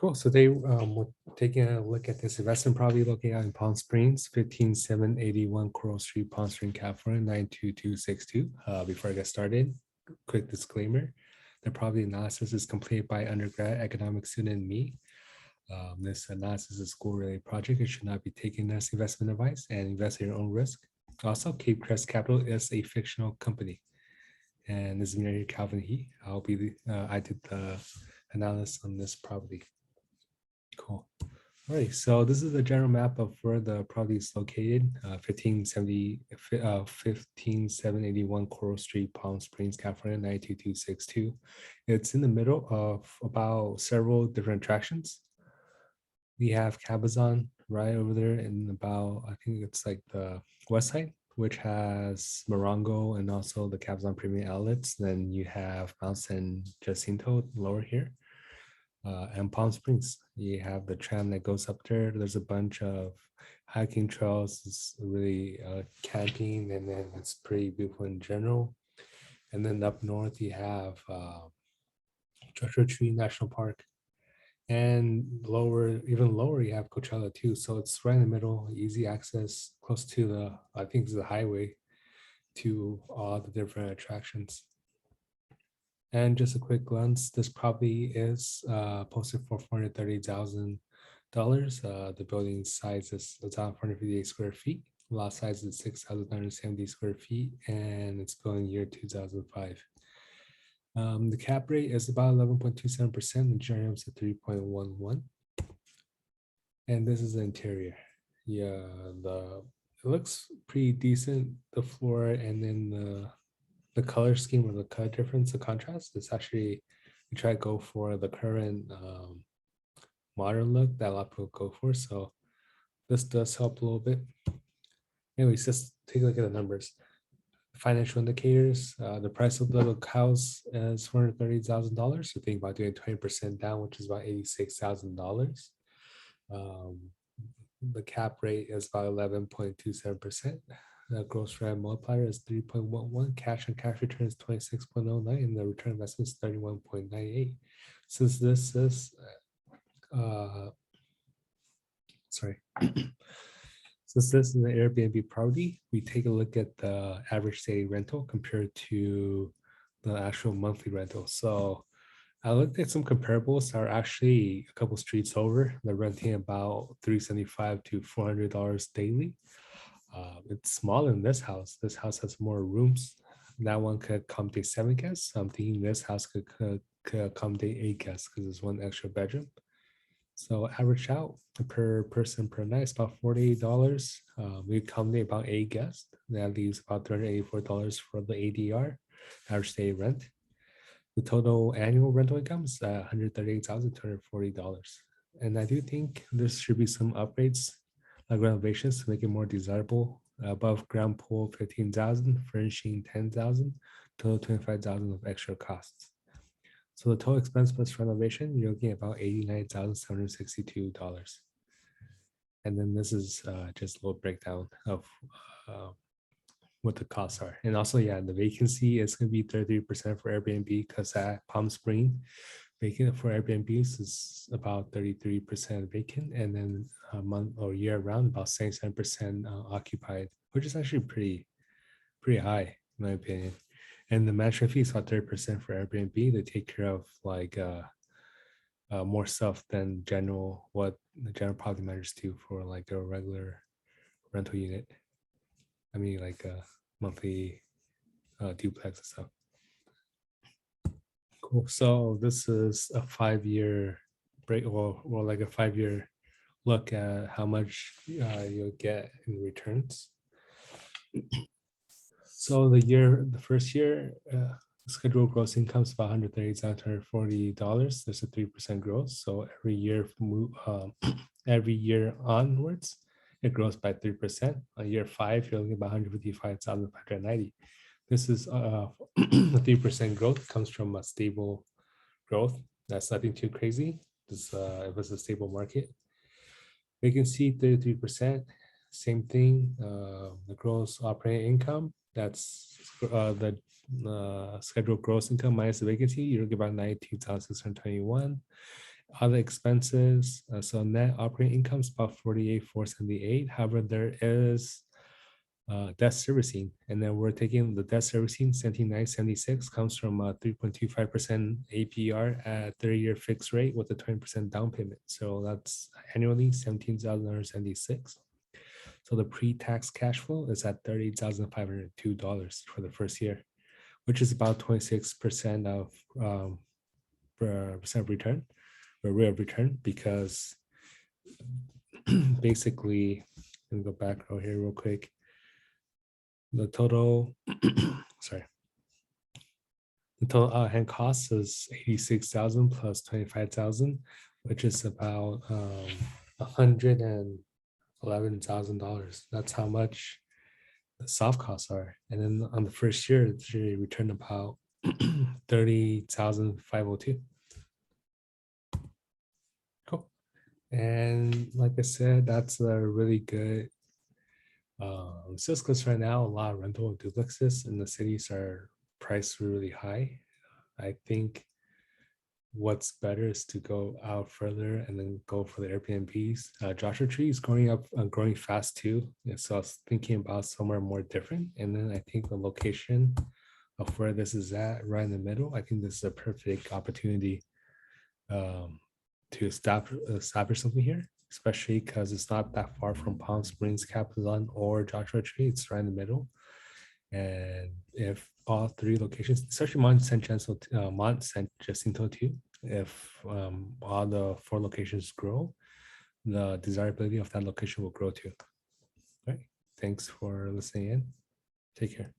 Cool. So they we're taking a look at this investment property located out in Palm Springs, 15781 Coral Street, Palm Springs, California, 92262. Before I get started, quick disclaimer. The property analysis is completed by undergrad economic student me. This analysis is a school-related project. It should not be taken as investment advice and invest at your own risk. Also, Cape Crest Capital is a fictional company. And this is me, Calvin He. I did the analysis on this property. Cool. All right, so this is the general map of where the property is located, 15781 Coral Street, Palm Springs, California, 92262. It's in the middle of about several different attractions. We have Cabazon right over there in about, I think it's like the west side, which has Morongo and also the Cabazon Premium Outlets. Then you have Mount San Jacinto lower here. And Palm Springs, you have the tram that goes up there. There's a bunch of hiking trails. It's really camping, and then it's pretty beautiful in general. And then up north, you have Joshua Tree National Park, and even lower, you have Coachella too. So it's right in the middle, easy access, close to I think it's the highway to all the different attractions. And just a quick glance, this property is posted for $430,000. The building size is 1,458 square feet. Lot size is 6,970 square feet, and it's building year 2005. The cap rate is about 11.27%. The GRM is at 3.11. And this is the interior. Yeah, it looks pretty decent. The floor and then the color scheme or the color difference, the contrast, is actually, we try to go for the current modern look that a lot of people go for. So this does help a little bit. Anyways, just take a look at the numbers. Financial indicators, the price of the house is $430,000. So think about doing 20% down, which is about $86,000. The cap rate is about 11.27%. The gross rent multiplier is 3.11. Cash on cash return is 26.09, and the return investment is 31.98. Since this is, since this is an Airbnb property, we take a look at the average daily rental compared to the actual monthly rental. So I looked at some comparables that are actually a couple streets over. They're renting about $375 to $400 daily. It's smaller than this house. This house has more rooms. That one could accommodate 7 guests. I'm thinking this house could accommodate 8 guests because there's one extra bedroom. So average out per person per night is about $48. We accommodate about 8 guests. That leaves about $384 for the ADR, average day rent. The total annual rental income is $138,240. And I do think there should be some upgrades, like renovations, to make it more desirable. Above ground pool, $15,000, furnishing $10,000, total $25,000 of extra costs. So the total expense plus renovation, you're looking at about $89,762. And then this is just a little breakdown of what the costs are. And also, yeah, the vacancy is going to be 33% for Airbnb, because at Palm Springs, vacant for Airbnbs is about 33% vacant, and then a month or year round about 77% occupied, which is actually pretty high in my opinion. And the management fee is about 30% for Airbnb. They take care of like more stuff than what the general property managers do for like a regular rental unit. I mean, like a monthly duplex and stuff. Cool. So this is a 5-year break, or like a 5-year look at how much you'll get in returns. So the first year, scheduled gross income is about $138,240. There's a 3% growth. So every year onwards, it grows by 3%. On year 5, you're looking at about $155,590. This is a 3% growth, comes from a stable growth. That's nothing too crazy. It was a stable market. Vacancy 33%. Same thing. The gross operating income, that's the scheduled gross income minus the vacancy. You're looking about $92,621. Other expenses, so net operating income is about 48,478. However, there is debt servicing, and then we're taking the debt servicing 7976 comes from a 3.25% APR at 30-year fixed rate with a 20% down payment. So that's annually $17,076. So the pre-tax cash flow is at $38,502 for the first year, which is about 26% of percent return or rate of return, because basically, let me go back over here real quick. The total, sorry, the total hand cost is 86,000 plus 25,000, which is about $111,000. That's how much the soft costs are. And then on the first year, it should return about 30,502. Cool. And like I said, that's a really good just because right now a lot of rental duplexes in the cities are priced really high. I think what's better is to go out further and then go for the Airbnbs. Joshua Tree is growing fast too. Yeah, so I was thinking about somewhere more different. And then I think the location of where this is at, right in the middle, I think this is a perfect opportunity to establish something here, especially because it's not that far from Palm Springs, Capizon, or Joshua Tree. It's right in the middle. And if all three locations, especially Mont San Jacinto too, if all the four locations grow, the desirability of that location will grow too. All right. Thanks for listening in. Take care.